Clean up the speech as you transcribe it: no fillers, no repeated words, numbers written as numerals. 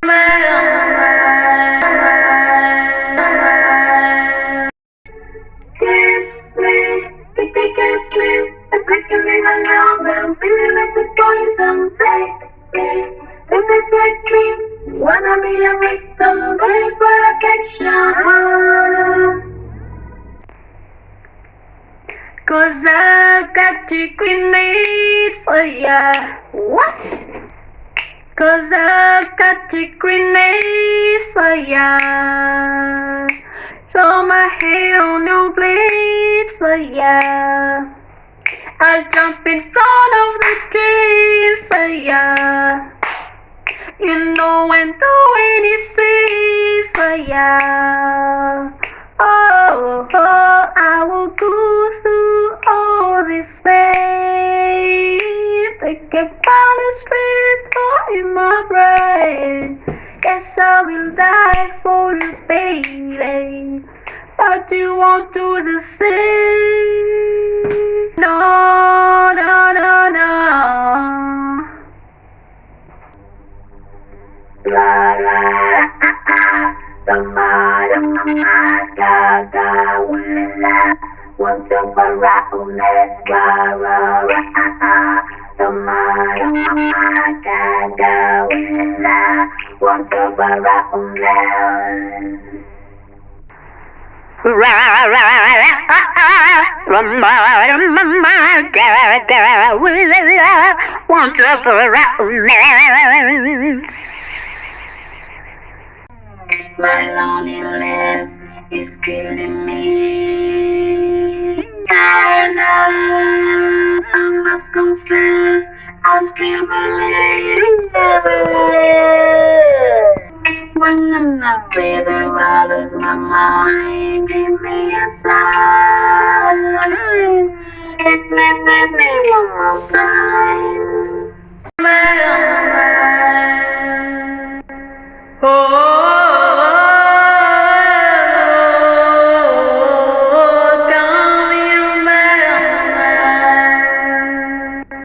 Kiss me, baby, kiss me. If we can be alone, I'm feeling like the poison. Take me, baby, take me. Wanna be a victim, wait for affection. 'Cause I got the grenade for ya. What? 'Cause I got the grenade for ya. Throw my head on your blade for ya. I'll jump in front of the train for ya. You know when the wind is sweet for ya. Oh, oh, I will go through all this pain. Take a balance straight in my brain. Yes, I will die for you, baby. But you won't do the same. No, no, no, no. La la samia, GAGA, want abonez, samia, GAGA, want abonez. My loneliness is killing me. And I must confess, I still believe. When I'm not with you, I lose my mind. Give me a sign. Hit me, baby, one more time.